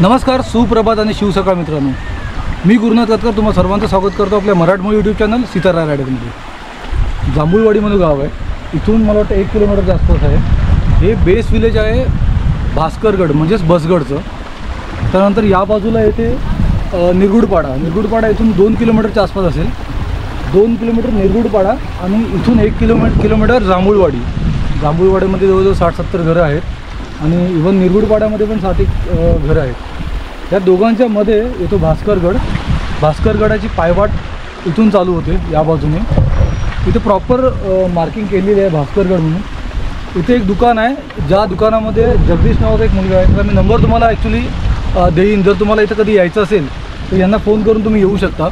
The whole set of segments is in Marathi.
नमस्कार, सुप्रभात आणि शिवसकाळ मित्रांनो. मी गुरुनाथ कतकर तुम्हा सर्वांचं स्वागत करतो आपल्या मराठमोळी यूट्यूब चॅनल सीतारा रायडेमध्ये. जांभूळवाडी गाव आहे. इथून मला वाटतं 1 किलोमीटरच्या आसपास आहे. हे बेस विलेज आहे भास्करगड म्हणजेच बसगडचं. त्यानंतर या बाजूला येते निरगुडपाडा इथून 2 किलोमीटरच्या आसपास असेल. 2 किलोमीटर निरगुडपाडा आणि इथून 1 किलोमीटर जांभूळवाडीमध्ये जवळजवळ 60-70 घरं आहेत आणि इव्हन निरगुडपाड्यामध्ये पण 7 घरं आहेत. या दोघांच्या मध्ये येतो भास्करगड. भास्करगडाची पायवाट इथून चालू होते या बाजूने. इथे प्रॉपर मार्किंग केलेली आहे भास्करगड म्हणून. इथे एक दुकान आहे, ज्या दुकानामध्ये जगदीश नावाचा एक मुलगा आहे. तर मी नंबर तुम्हाला ॲक्च्युली देईन. जर तुम्हाला इथं कधी यायचं असेल तर यांना फोन करून तुम्ही येऊ शकता.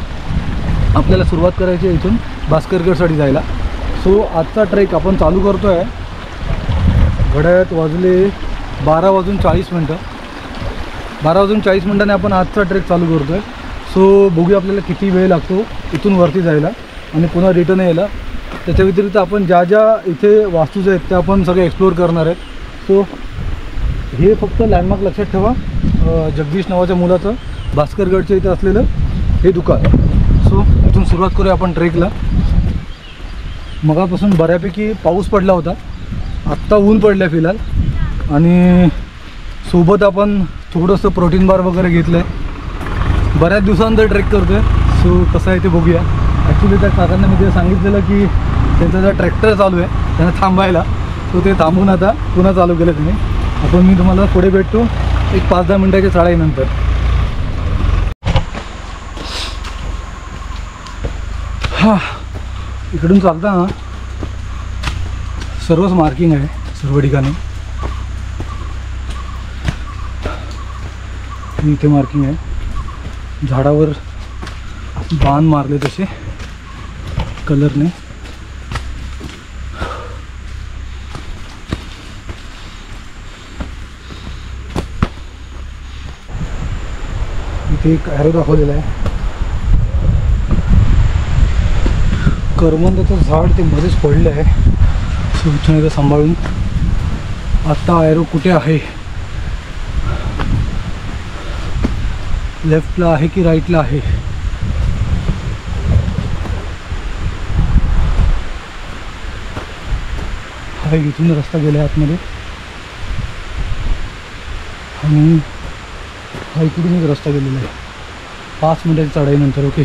आपल्याला सुरुवात करायची आहे इथून भास्करगडसाठी जायला. सो आजचा ट्रेक आपण चालू करतो आहे. घड्याळात वाजले 12:40. 12:40 आपण आजचा ट्रेक चालू करतो आहे. सो बघूया आपल्याला किती वेळ लागतो इथून वरती जायला आणि पुन्हा रिटर्न यायला. त्याच्या व्यतिरिक्त आपण ज्या इथे वास्तूज आहेत त्या आपण सगळे एक्सप्लोअर करणार आहेत. सो हे फक्त लँडमार्क लक्षात ठेवा. जगदीश नावाच्या मुलाचं भास्करगडच्या इथे असलेलं हे दुकान. सो इथून सुरुवात करूया आपण ट्रेकला. मगापासून बऱ्यापैकी पाऊस पडला होता. आत्ता ऊन पडलं आहे फिलहाल. आणि सोबत आपण थोडंसं प्रोटीन बार वगैरे घेतलं आहे. बऱ्याच दिवसानंतर ट्रेक करतो आहे. सो कसं आहे ते बघूया. ॲक्च्युली त्या काकांना मी ते सांगितलेलं की त्यांचा जर ट्रॅक्टर चालू आहे त्यांना थांबायला. सो ते थांबून आता पुन्हा चालू केलं त्यांनी. मी तुम्हाला पुढे भेटतो एक 5-10 मिनटाच्या चढाईनंतर. हां, इकडून चालता सर्वच मार्किंग आहे सर्व ठिकाणी. इथे मार्किंग आहे. झाडावर बाण मारले तसे कलरने. इथे एक ॲरो दाखवलेला आहे. करवंदाचं झाड ते मध्येच पडलं आहे. सूचना इथं सांभाळून. आत्ता ॲरो कुठे आहे, लेफ्टला आहे की राईटला आहे. हा इथून रस्ता गेला आहे आतमध्ये आणि हा इकडून एक रस्ता गेलेला आहे 5 मिनिटाच्या चढाईनंतर. ओके,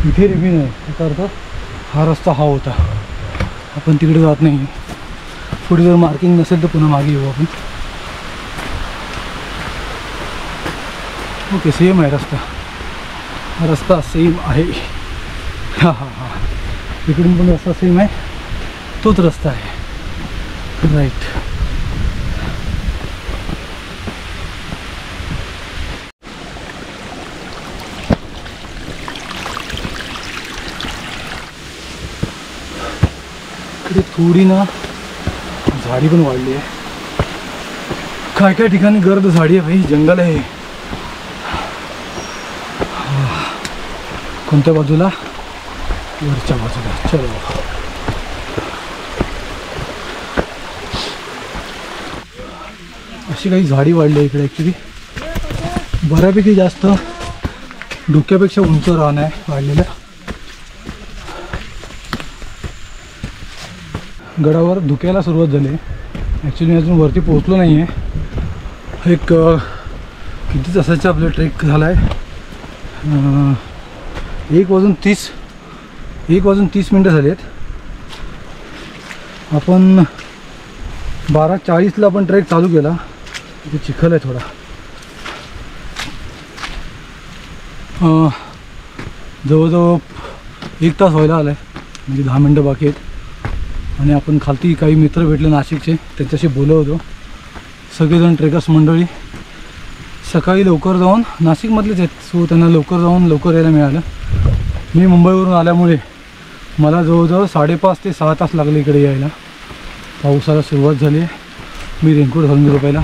इथे रिव्ह्यू आहे त्याचा अर्थ हा रस्ता हा होता. आपण तिकडे जात नाही. पुढे जर मार्किंग नसेल तर पुन्हा मागे येऊ आपण. ओके, सेम आहे रस्ता. हा रस्ता सेम आहे. हां हां हां, इकडून पण रस्ता सेम आहे. तोच रस्ता आहे. राईट. इकडे थोडी ना झाडी पण वाढली आहे. काय काय ठिकाणी गर्द झाडी आहे भाई. जंगल आहे. कोणत्या बाजूला? वरच्या बाजूला. चलो. अशी काही झाडी वाढली आहे इकडे. ॲक्च्युली बऱ्यापैकी जास्त डोक्यापेक्षा उंच रान आहे वाढलेलं. गडावर धुक्याला सुरुवात झाली आहे. ॲक्च्युली अजून वरती पोहोचलो नाही आहे. एक किती तासाचा आपला ट्रेक झाला आहे. 1:30 मिनटं झाली आहेत. आपण 12:40ला आपण ट्रेक चालू केला. इथे चिखल आहे थोडा. जवळजवळ 1 तास व्हायला आला आहे. म्हणजे 10 मिनटं बाकी आहेत. आणि आपण खालती काही मित्र भेटले नाशिकचे, त्यांच्याशी बोलत होतो. सगळेजण ट्रेकर्स मंडळी सकाळी लवकर जाऊन, नाशिकमधलेच आहेत. सो त्यांना लवकर जाऊन लवकर यायला मिळालं. मी मुंबईवरून आल्यामुळे मला जवळजवळ 5.5 ते 6 तास लागले इकडे यायला. पावसाला सुरुवात झाली आहे. मी रेनकोट घालून गेलो पहिला.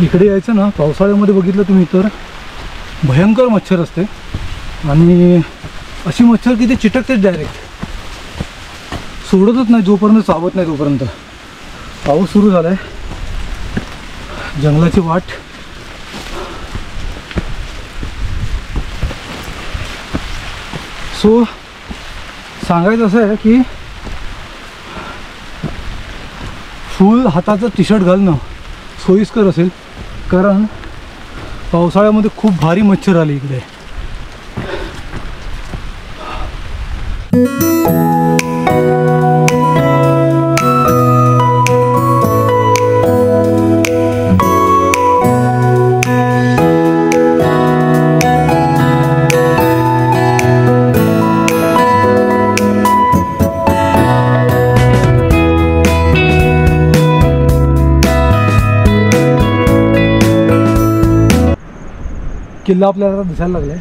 इकडे यायचं ना पावसाळ्यामध्ये बघितलं तुम्ही तर भयंकर मच्छर असते. आणि अशी मच्छर की ते चिटकतेच डायरेक्ट. सोडतच नाही जोपर्यंत चावत नाही तोपर्यंत. पाऊस सुरू झाला आहे. जंगलाची वाट. सो सांगायचं असं आहे की फुल हाताचं टी शर्ट घालणं सोयीस्कर असेल, कारण पावसाळ्यामध्ये खूप भारी मच्छर आली इकडे. किल्ला आपल्याला दिसायला लागलाय.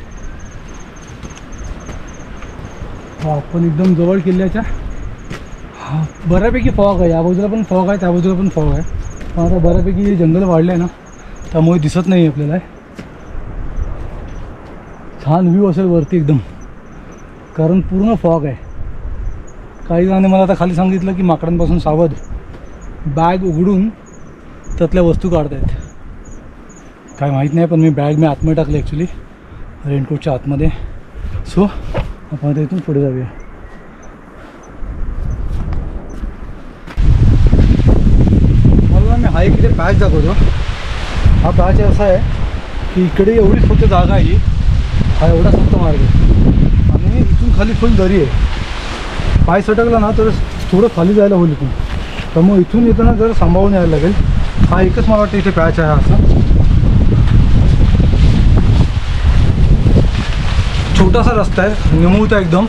आपण एकदम जवळ किल्ल्याच्या. बऱ्यापैकी फॉग आहे, या बाजूला पण फॉग आहे, त्या बाजूला पण फॉग आहे. पण आता बऱ्यापैकी जंगल वाढलं आहे ना, त्यामुळे दिसत नाही आपल्याला. छान व्ह्यू असेल वरती एकदम, कारण पूर्ण फॉग आहे. काही जणांनी मला आता खाली सांगितलं की माकडांपासून सावध. बॅग उघडून त्यातल्या वस्तू काढतायत. काय माहीत नाही, पण मी बॅग आतमध्ये टाकली ॲक्च्युली, रेनकोटच्या आतमध्ये. सो आपण आता इथून पुढे जाऊया. मला मी हा एक इथे पॅच दाखवतो. हा पॅच असा आहे की इकडे एवढी फक्त जागा आहे, हा एवढा फक्त मार्ग आहे आणि इथून खाली फुल दरी आहे. पाय सटकला ना तर थोडं खाली जायला होईल इथून, त्यामुळे इथून येताना जरा सांभाळून यायला लागेल. हा एकच मला वाटतं इथे पॅच आहे. असा छोटासा रस्ता आहे, निमुळता एकदम.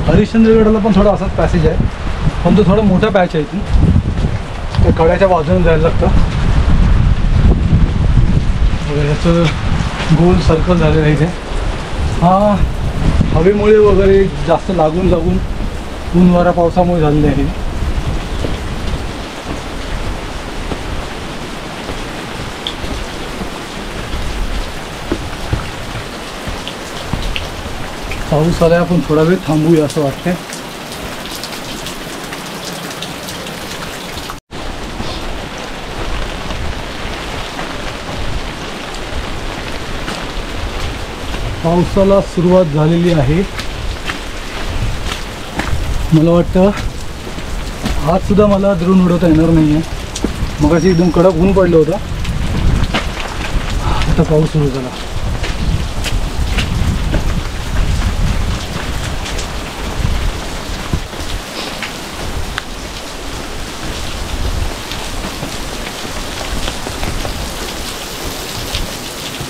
हरिश्चंद्रगडला पण थोडा असाच पॅसेज आहे, पण तो थोडा मोठा पॅच आहे. इथून त्या कड्याच्या बाजूने जायला लागतं. याचं गोल सर्कल झालेलं आहे इथे. हा हवेमुळे वगैरे जास्त लागून ऊन वारा पावसामुळे झालेलं आहे. पाऊस आलाय, आपण थोडा वेळ थांबूया असं वाटतंय. पावसाला सुरुवात झालेली आहे. मला वाटतं आज सुद्धा मला द्रोण उडवता येणार नाही आहे. मगाशी एकदम कडक ऊन पडलं होतं, आता पाऊस सुरू झाला.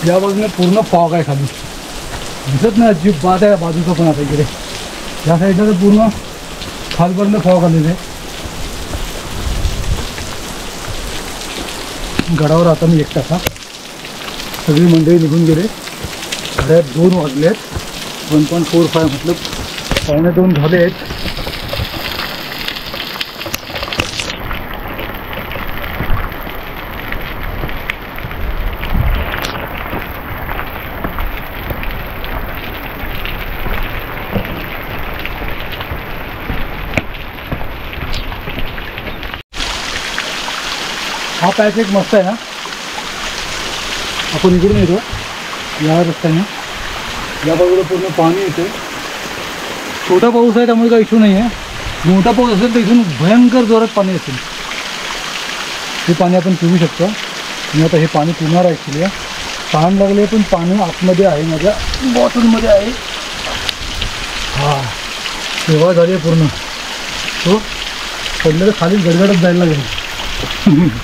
या बाजूने पूर्ण फॉग आहे, खाली दिसत नाही अजिबात आहे. बाजूचं पण आता इकडे या साईडला तर पूर्ण खालपर्यंत फॉग आलेले आहे. गडावर आता मी एकटा था, सगळी मंडळी निघून गेले. घड्यात 2 वाजले आहेत. 1.45 मतलब 1:15 झाले आहेत. हा पॅच एक मस्त आहे ना. आपण इकडून येतो या रस्त्याने, या बाजूला पूर्ण पाणी येते. छोटा पाऊस आहे त्यामुळे काही इश्यू नाही आहे. मोठा पाऊस असेल तर इथून भयंकर जोरात पाणी असेल. हे पाणी आपण पिऊ शकतो. मी आता हे पाणी पिणार आहे ॲक्च्युली. तहान लागले पण पाणी आतमध्ये आहे, माझ्या बॉटलमध्ये आहे. हा सेवा झाली आहे पूर्ण. तो पडलं तर खाली गडगडत जायला लागेल.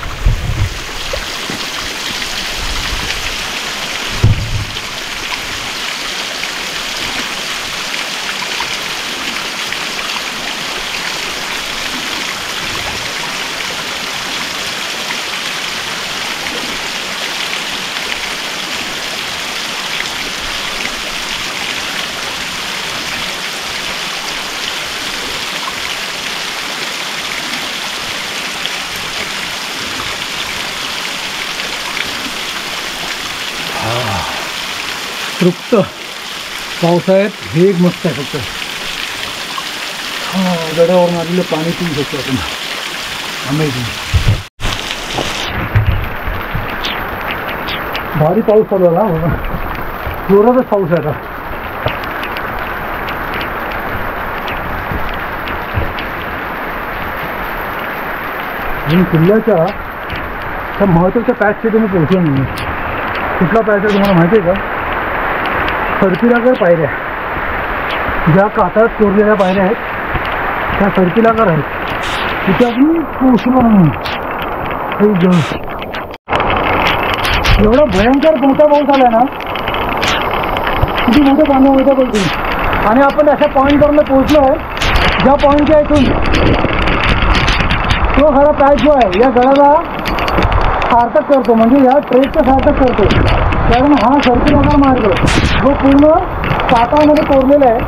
तृप्त पावसाळ्यात हे एक मस्त आहे फक्त. गडावरून आलेलं पाणी पिऊ शकतो आपण. अमेझिंग. भारी पाऊस चालू आला बघा. जोरातच पाऊस आहे आता. आणि किल्ल्याच्या त्या महत्त्वाच्या पॅचचे तुम्ही पोहोचलो नाही. कुठला पॅच आहे तुम्हाला माहिती आहे का? सरकीलागर पायऱ्या, ज्या कातळात कोरलेल्या पायऱ्या आहेत त्या सरकीलागर आहेत. तिथे आपण पोहोचलो नाही. एवढा भयंकर मोठा पाऊस आला ना, किती मोठं पाणी होतं बोलतो. आणि आपण अशा पॉईंटवरून पोहोचलो आहे ज्या पॉईंटच्या इथून तो खरा पॅच जो आहे या गडाला सार्थक करतो, म्हणजे या ट्रेकचं सार्थक करतो. कारण हा सरकीलागर मार्ग जो पूर्ण कातळामध्ये कोरलेला आहे.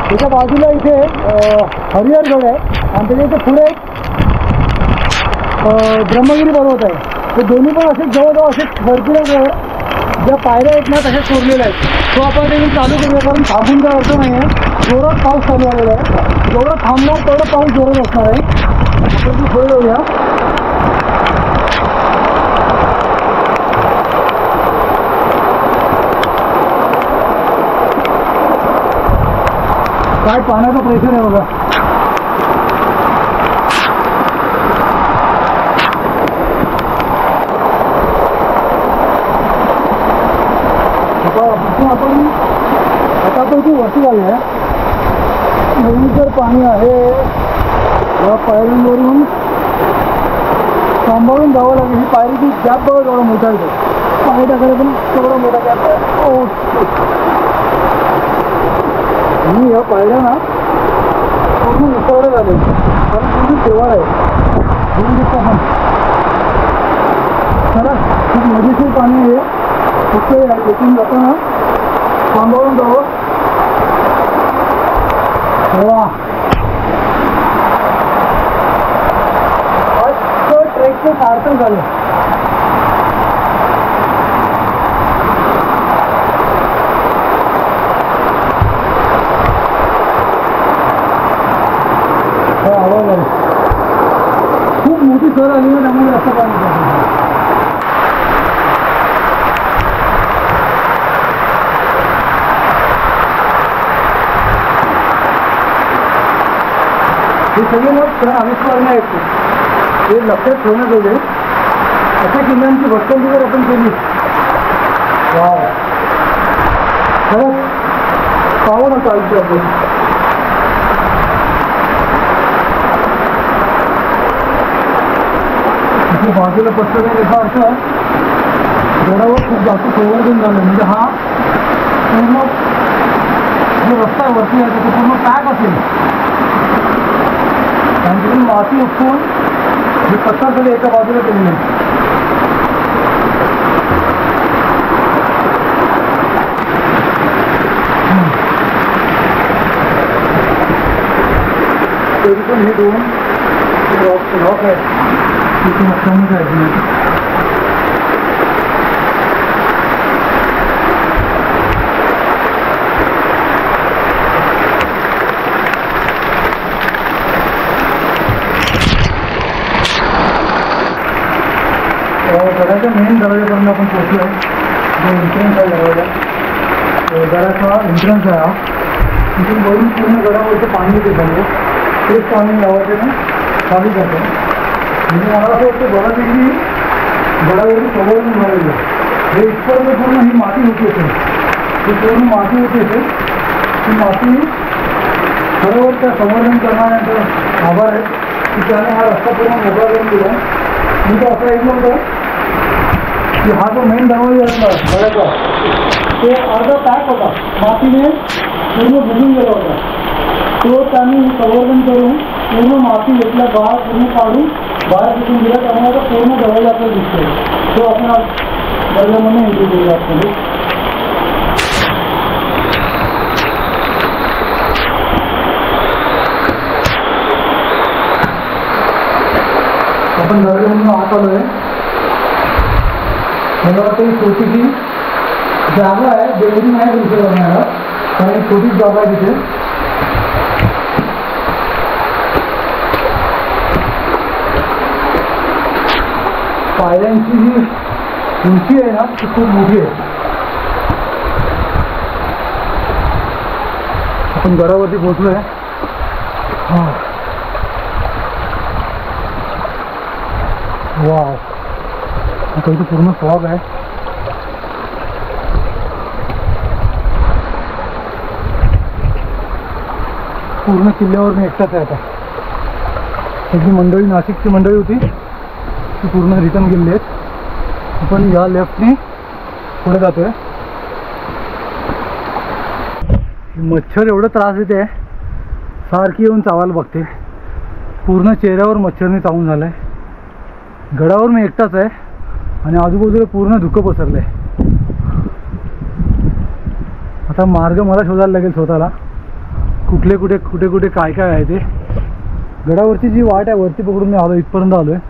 त्याच्या बाजूला इथे हरिहरगड आहे आणि त्याच्या इथे पुढे ब्रह्मगिरी पर्वत आहे. ते दोन्ही पण असेच जवळजवळ असेच सरकीलागर ज्या पायऱ्या आहेत ना तशाच कोरलेल्या आहेत. तो आपण देखील चालू करूया, कारण थांबून काय अर्थ नाही आहे. जोरात पाऊस चालू आलेला आहे. जेवढं थांबणार तेवढं पाऊस जोरात असणार आहे. आपण ती सोय जाऊया. काय पाण्याचं प्रेशर आहे बघा. आपण आता तो इथे वरती आली आहे. नदीचं पाणी आहे. या पायऱ्यांवरून सांभाळून जावं लागेल. ही पायरीची गॅप बघा जेवढा मोठा आहे. पाणी टाकायला पण तेवढा मोठा गॅप आहे. आणि या पायऱ्या ना पूर्ण उसावड्या झाले, कारण पूर्ण शेवाळ आहे. घेऊन दिसतो आपण. चला, खूप मजेशीर पाणी आहे. फक्त येथून जाताना सांभाळून जावं. ट्रेकचं सार्थक झालं. आवाज आहे. खूप मोठी सर आली ना, त्यामुळे जास्त पाणी हे सगळे मग सण आविष्कारणे आहेत. हे लक्षात ठेवण्यात येते. अशा किल्ल्यांची भक्कंती जर आपण केली, वाव, खरंच पावन असं आयुष्य आपण. इथे बाजूला पसरलेला याचा अर्थ गडावर खूप जास्त संवर्धन झालं. म्हणजे हा पूर्ण जो रस्ता वरती आहे तो पूर्ण पॅक असेल. आणि माती उपसून हे पत्थर सगळे एका बाजूला केलेले आहेत. तरी पण हे दोन रॉक आहेत तिथे मस्तानीच आहेत. गडाच्या मेन दरवाजापर्यंत आपण पोहोचलो आहे. जो एंट्रन्स आहे दरवाजा, गडाचा एंट्रन्स आहे हा. तिथून वरून पूर्ण गडावरचं पाणी येते झालं. तेच पाणी गावाचं चालू जातं. म्हणजे मला असं वाटतं बऱ्यापैकी गडावरती संवर्धन झालेलं आहे. हे इथपर्यंत पूर्ण ही माती होती असेल. ही पूर्ण माती होती असेल. ही माती खरोबर त्या संवर्धन करणाऱ्यांचा आभार आहे की त्याने हा रस्ता पूर्ण मोकळा करून दिला. मी तर असं ऐकलं होतं की हा जो मेन दरवाजा असला गडाचा तो अर्धा पॅक होता, मातीने पूर्ण बुजून गेला होता. तो त्यांनी संवर्धन करून पूर्ण माती घेतल्या, बाहेर पूर्ण काढून बाहेर फेकून दिला. त्यामुळे आता पूर्ण दरवाजा आपल्याला दिसतोय. तो आपण दरवाजामध्ये एंट्री केली आतमध्ये. आपण दरवाजामधून आत आलो आहे. मला वाटतं ही छोटीशी जागा आहे जेवढी नाही दुसरं करणारा, कारण छोटीच जागा आहे तिथे. पायऱ्यांची जी उंची आहे ना ती खूप मोठी आहे. आपण गडावरती पोहोचलो आहे. हां, वाव, आता इथे पूर्ण फॉग आहे. पूर्ण किल्ल्यावर मी एकटाच आहे. आता सगळी मंडळी, नाशिकची मंडळी होती ती पूर्ण रिटर्न गेलेली आहेत. आपण या लेफ्टने पुढे जातोय. मच्छर एवढं त्रास देते, सारखी येऊन चावायला बघते. पूर्ण चेहऱ्यावर मच्छरने चावून झालं आहे. गडावर मी एकटाच आहे आणि आजूबाजूला पूर्ण धुकं पसरलं आहे. आता मार्ग मला शोधायला लागेल स्वतःला, कुठे कुठे काय काय आहे ते. गडावरची जी वाट आहे वरती पकडून मी आलो, इथपर्यंत आलो आहे.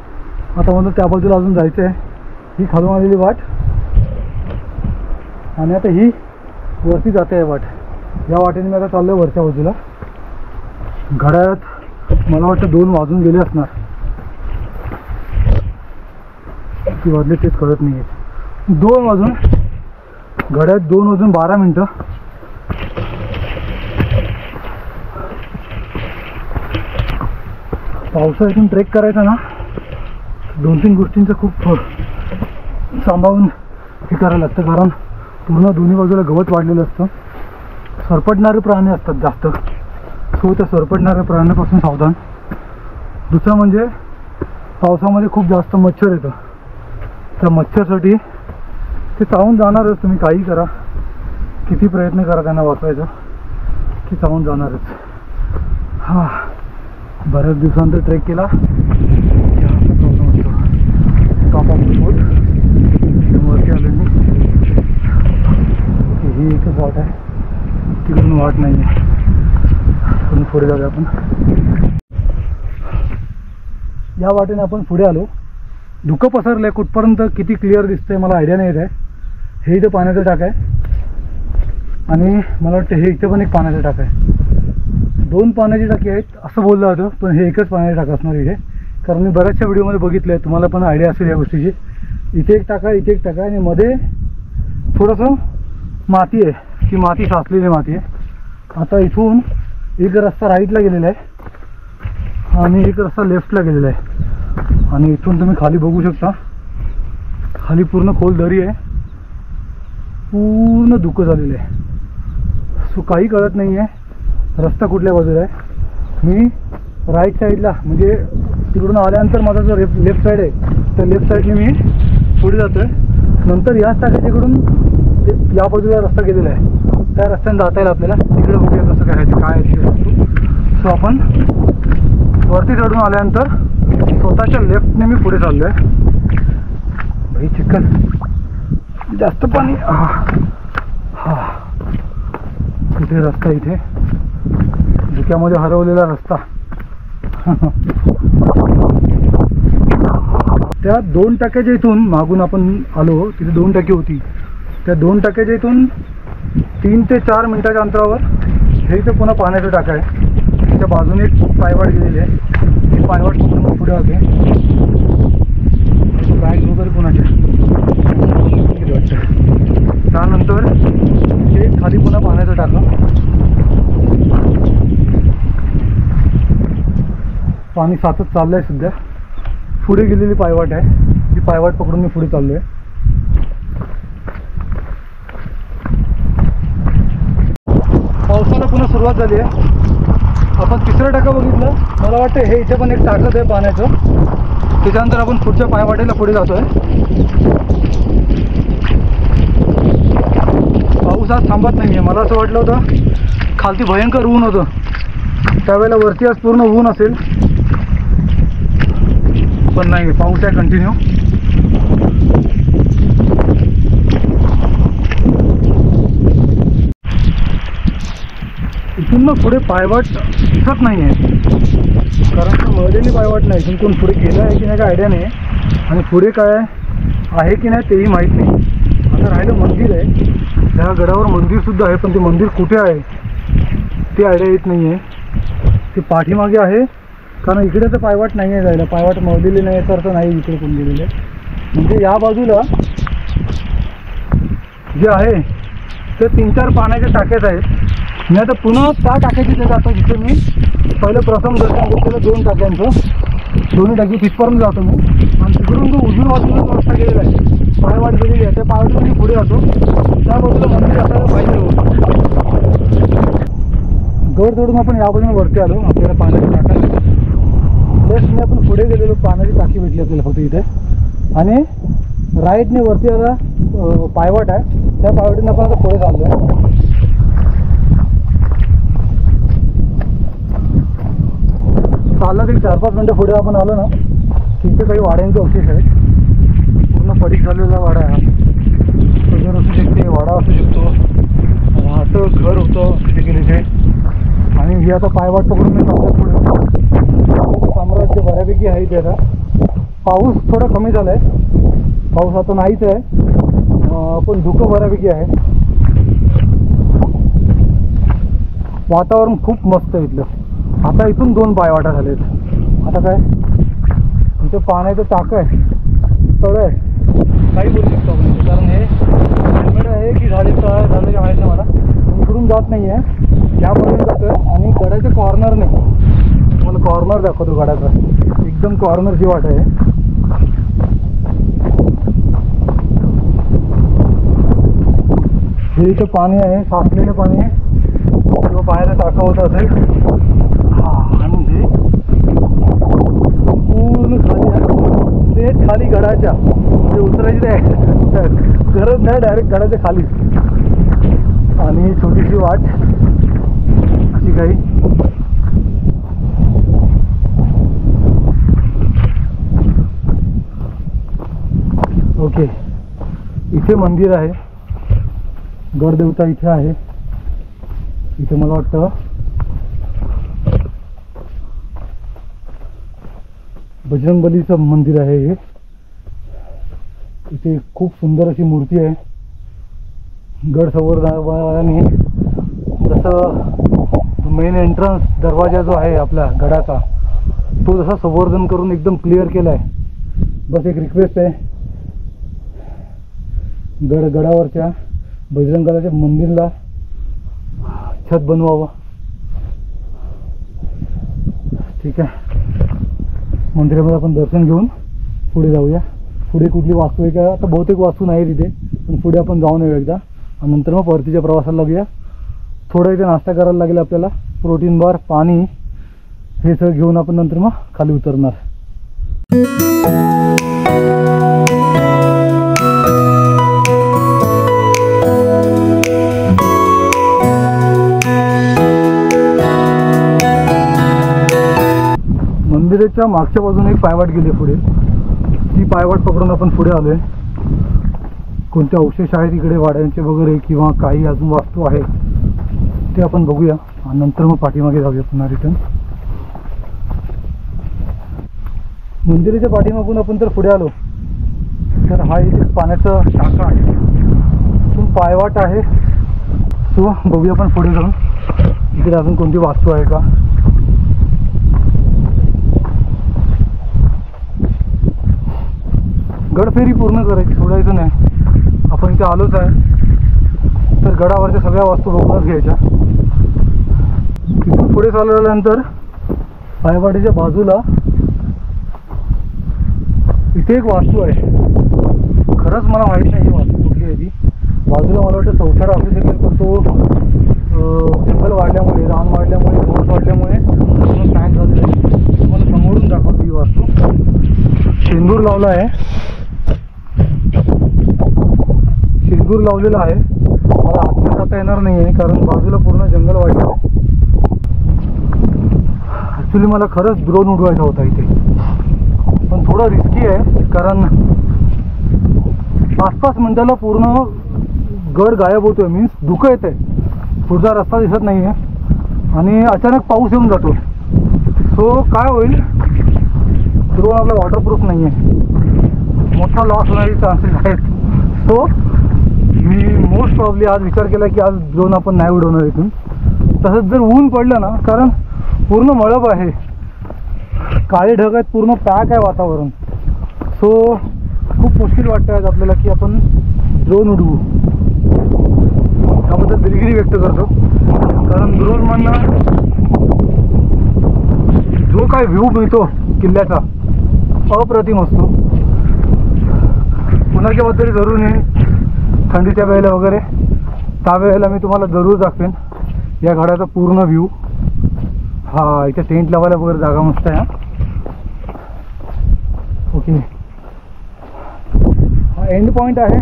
आता मला त्या बाजूला अजून जायचं आहे. ही खालून आलेली वाट आणि आता ही वरती जाते आहे वाट. या वाटेने मी आता चाललो आहे वरच्या बाजूला. घड्याळात मला वाटतं 2 वाजून गेले असणार. किती वाजले तेच कळत नाही आहे. 2 वाजून, घड्याळात 2 वाजून 12 मिनटं. पावसाळ्यातून ट्रेक करायचा ना, 2-3 गोष्टींचं खूप सांभाळून हे करायला लागतं. कारण पूर्ण दोन्ही बाजूला गवत वाढलेलं असतं. सरपटणारे प्राणी असतात जास्त, सो त्या सरपटणाऱ्या प्राण्यांपासून सावधान. दुसरं म्हणजे पावसामध्ये खूप जास्त मच्छर येतं. त्या मच्छरसाठी ते चावून जाणारच. तुम्ही काही करा, किती प्रयत्न करा त्यांना वाचवायचा, की चावून जाणारच. हां, बऱ्याच दिवसांतर ट्रेक केला. टॉप ऑफ द बोट वरती आलो मी. ही एकच वाट आहे, तिकडून वाट नाही आहे. पण पुढे जाऊया आपण. या वाटेने आपण पुढे आलो. धुकं पसरलं आहे. कुठपर्यंत किती क्लिअर दिसतंय मला आयडिया नाही येत आहे. हे इथं पाण्याचं टाक आहे आणि मला वाटतं हे इथं पण एक पाण्याचं टाक आहे. 2 पाण्याची टाकी आहेत असं बोललं होतं, पण हे एकच पाण्याची टाका असणार इथे. कारण मी बऱ्याचशा व्हिडिओमध्ये बघितलं आहे, तुम्हाला पण आयडिया असेल या गोष्टीची. इथे एक टाका, इथे एक टाका आणि मध्ये थोडंसं माती आहे. ती माती साचलेली माती आहे. आता इथून एक रस्ता राईटला गेलेला आहे आणि एक रस्ता लेफ्टला गेलेला आहे. आणि इथून तुम्ही खाली बघू शकता, खाली पूर्ण खोल दरी आहे. पूर्ण धुकं झालेलं आहे. सो काही कळत नाही आहे रस्ता कुठल्या बाजूला आहे. मी राईट साईडला म्हणजे तिकडून आल्यानंतर माझा जो लेफ्ट साईड आहे त्या लेफ्ट साईडने मी पुढे जातो आहे. नंतर याच टाकीकडून या बाजूला रस्ता गेलेला आहे. त्या रस्त्याने जाता येईल आपल्याला. तिकडे बघूया कसं काय आहे, काय आहे. सो आपण वरती चढून आल्यानंतर स्वतःच्या लेफ्टने मी पुढे चाललो आहे. भाई चिकन जास्त पाणी. हा, इथे रस्ता, इथे धुक्यामध्ये हरवलेला रस्ता. त्या 2 टाक्याच्या इथून मागून आपण आलो, तिथे 2 टाकी होती. त्या 2 टाक्याच्या इथून 3 ते 4 मिनिटाच्या अंतरावर हे इथं पुन्हा पाण्याचं टाका आहे. त्याच्या बाजूने एक पायवाट गेलेली आहे. ती पायवाट पूर्ण पुढे होते. बॅग वगैरे पुन्हाच्या त्यानंतर हे खाली पुन्हा पाण्याचं टाका. पाणी साचत चाललं आहे सध्या. पुढे गेलेली पायवाट आहे, ती पायवाट पकडून मी पुढे चाललो आहे. पावसाला पुन्हा सुरुवात झाली आहे. आपण 3रा टाका बघितलं. मला वाटतं हे इथे पण एक टाकत आहे पाण्याचं. त्याच्यानंतर आपण पुढच्या पायवाटेला पुढे जातो आहे. पाऊस आज थांबत नाही आहे. मला असं वाटलं होतं खालती भयंकर ऊन होतं, त्यावेळेला वरती आज पूर्ण ऊन असेल, पण नाही, पाऊस आहे कंटिन्यू. इथून मग पुढे पायवाट दिसत नाही आहे, कारण ती मळलेली पायवाट नाही. इथून कोण पुढे गेलं आहे की नाही काय आयडिया नाही. आणि पुढे काय आहे की नाही तेही माहीत नाही. आता राहिलं मंदिर आहे, त्या गडावर मंदिरसुद्धा आहे, पण ते मंदिर कुठे आहे ते आयडिया येत नाही आहे. ते पाठीमागे आहे, कारण इकडे तर पायवाट नाही आहे जायला, पायवाट मळलेली नाही तर नाही इकडे कोण गेलेले. म्हणजे या बाजूला जे आहे ते 3-4 पाण्याच्या टाक्यात आहेत. मी आता पुन्हा त्या टाक्याची ते जातो जिथे मी पहिलं प्रथम दर्शन घेतलेलं 2 टाक्यांचं. दोन्ही टाकी तिथपर्यंत जातो मी, आणि तिकडून तो उजव्या बाजूला रस्ता गेलेला आहे, पायवाट गेलेली आहे, त्या पायवाटीमध्ये पुढे जातो. त्या बाजूला मंदिर असायला पाहिजे होतं. गड चढून आपण या बाजूने वरती आलो, आपल्याला पाण्याची टाका जस्ट आपण पुढे गेलेलो, पाण्याची टाकी भेटली आपल्याला फक्त इथे. आणि राईटने वरती आता पायवाट आहे, त्या पायवाटीने आपण आता पुढे चाललो आहे. चालला तरी 4-5 मिनटं पुढे आपण आलो ना, तिथे काही वाड्यांचे अवशेष आहेत. पूर्ण पडीक झालेला वाडा आहे, सजर असू शकते, वाडा असू शकतो, राहतं घर होतं तिथे गेलेचे. आणि ही आता पायवाट पकडून मी चाललो पुढे. साम्राज्य बऱ्यापैकी आहे इथे. आता पाऊस थोडा कमी झाला आहे, पाऊस आता नाहीच आहे, पण धुकं बऱ्यापैकी आहे. वातावरण खूप मस्त आहे इथलं. आता इथून 2 पायवाटा झालेत. आता काय इथं पाण्याचं टाकं आहे, तळं आहे, काही बोलू शकतो आपण, कारण हे हेल्मेट आहे की झाले तळ झालं की माहीत नाही मला. इकडून जात नाही आहे, यापर्यंत जातो आहे. आणि गडाच्या कॉर्नरने मला कॉर्नर दाखवतो गडाचा, एकदम कॉर्नरची वाट आहे. हे इथं पाणी आहे, साचलेलं पाणी आहे, किंवा पायाला टाका होत असेल. आणि हे पूर्ण खाली आहे, ते खाली गडाच्या म्हणजे उतरायची गरज नाही, डायरेक्ट गडाच्या खाली. आणि छोटीशी वाट अशी काही. ओके, इथे मंदिर आहे, गडदेवता इथे आहे. इथे मला वाटतं बजरंगबलीचं मंदिर आहे हे. इथे खूप सुंदर अशी मूर्ती आहे. गड संवर्धनाने जसं मेन एंट्रन्स दरवाजा जो आहे आपल्या गडाचा, तो जसा संवर्धन करून एकदम क्लिअर केला आहे. बस एक रिक्वेस्ट आहे, गडावरच्या बजरंगबलीच्या मंदिरला छत बनवावं. ठीक आहे, मंदिरामध्ये आपण दर्शन घेऊन पुढे जाऊया. पुढे कुठली वास्तू आहे का, आता बहुतेक वास्तू नाही तिथे, पण पुढे आपण जाऊन येऊ एकदा, आणि नंतर मग परतीच्या प्रवासाला लागूया. थोडं इथे नाश्ता करायला लागेल आपल्याला, प्रोटीन बार, पाणी, हे सगळं घेऊन आपण नंतर मग खाली उतरणार. मंदिराच्या मागच्या बाजूने एक पायवाट गेली पुढे, ती पायवाट पकडून आपण पुढे आलोय. कोणते अवशेष आहेत इकडे वाड्यांचे वगैरे, किंवा काही अजून वास्तू आहेत ते आपण बघूया, आणि नंतर मग पाठीमागे जाऊया पुन्हा रिटर्न. मंदिराच्या पाठीमागून आपण जर पुढे आलो तर हा इथे पाण्याचा टाका आहे, इथून पायवाट आहे. सो बघूया आपण पुढे जाऊन इकडे अजून कोणती वास्तू आहे का. गडफेरी पूर्ण करायची, सोडायचं नाही. आपण इथे आलोच आहे तर गडावरच्या सगळ्या वास्तू बघूनच घ्यायच्या. तिथून पुढे चालल्यानंतर पायवाटीच्या बाजूला इथे एक वास्तू आहे. खरंच मला माहीत नाही ही वास्तू कुठली आहे ती. बाजूला मला वाटतं चौथारा असू शकेल, पण तो जंगल वाढल्यामुळे, रान वाढल्यामुळे, रोड वाढल्यामुळे पॅक झालेलं आहे. तुम्हाला समोरून दाखवतो ही वास्तू. शेंदूर लावला आहे, शेंदूर लावलेला आहे. मला आतमध्ये जाता येणार नाही आहे कारण बाजूला पूर्ण जंगल वाढलं आहे. ॲक्च्युली मला खरंच ड्रोन उडवायचा होता इथे, पण थोडं रिस्की आहे कारण 5-5 मिनिटाला पूर्ण गड गायब होतोय, मीन्स धुकं येत आहे, पुढचा रस्ता दिसत नाही आहे, आणि अचानक पाऊस येऊन जातो. सो काय होईल, ड्रोन आपला वॉटरप्रूफ नाही आहे, मोठा लॉस होण्याचे चान्सेस आहेत. सो मी मोस्ट प्रॉब्ली आज विचार केला की आज ड्रोन आपण नाही उडवणार इथून. तसंच जर ऊन पडलं ना, कारण पूर्ण मळब आहे, काळे ढग आहेत, पूर्ण पॅक आहे वातावरण. सो खूप मुश्किल वाटतं आज आपल्याला की आपण ड्रोन उडवू. त्याबद्दल दिलगिरी व्यक्त करतो, कारण ड्रोनमधनं जो काय व्ह्यू मिळतो किल्ल्याचा अप्रतिम असतो. पुण्याच्याबद्दल जरूर येईन थंडीच्या वेळेला वगैरे, त्यावेळेला मी तुम्हाला जरूर दाखवेन या गडाचा पूर्ण व्ह्यू. हा इथे टेंट लावायला वगैरे जागा मस्त आहे. ओके, हा एंड पॉईंट आहे.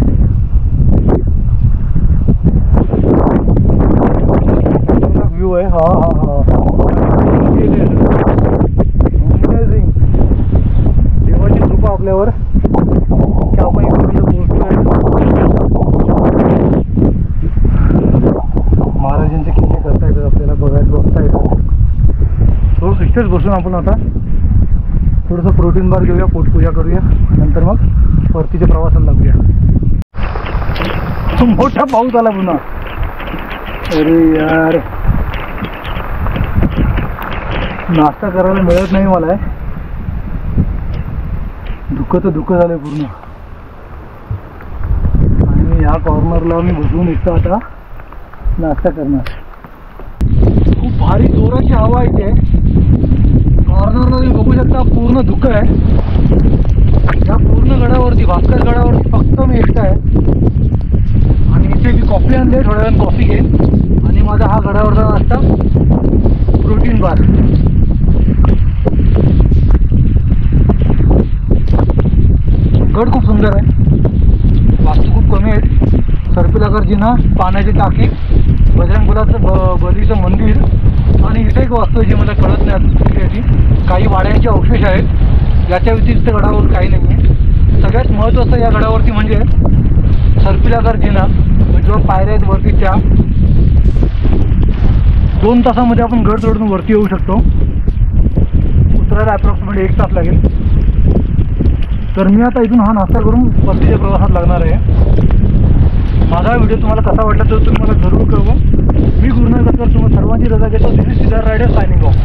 व्ह्यू आहे. हा हा हा अमेझिंग. देवाची कृपा आपल्यावर की आपण इथपर्यंत पोहोचतोय. महाराजांचे किल्ले करता येतात आपल्याला, बघता येतात. थोडंसं इथेच बसून आपण आता थोडंसं प्रोटीन बार घेऊया, पोटपूजा करूया, नंतर मग परतीच्या प्रवासाला लागूया. मोठा पाऊस आला पुन्हा. अरे यार, नाश्ता करायला मिळत नाही मला. दुःख तर दुःख झालंय पूर्ण. आणि ह्या कॉर्नरला मी बसून इथं आता नाश्ता करणार. खूप भारी जोराची हवा इथे. कॉर्नरला तुम्ही बघू शकता पूर्ण धुकं आहे. या पूर्ण गडावरती, भास्कर गडावरती फक्त मी एकटा आहे. आणि इथे मी कॉफी आणली, थोड्या वेळानं कॉफी घेईन आणि माझा हा गडावरचा नाश्ता प्रोटीन बार. गड खूप सुंदर आहे, वास्तू खूप कमी आहेत. सर्पिलाकार जिना, पाण्याची टाकी, बजरंग बलीचं मंदिर आणि इथे एक वास्तू आहे जी मला कळत नाही याची. काही वाड्यांचे अवशेष आहेत. याच्या व्यतिरिक्त गडावर काही नाही आहे. सगळ्यात महत्त्वाचं या गडावरती म्हणजे सर्पिलाकार जिना, जो पायऱ्या आहेत वरती, त्या 2 तासामध्ये आपण गड चढून वरती येऊ शकतो. उतरायला अप्रॉक्सिमेटली 1 तास लागेल. तर मी आता इथून हा नाश्ता करून परतीच्या प्रवासात लागणार आहे. माझा व्हिडिओ तुम्हाला कसा वाटला तर तुम्ही मला जरूर कळवा. मी गुरुनाथ कटकर तुम्हाला सर्वांची रजा घेतो. This is Siddharth Raider signing of.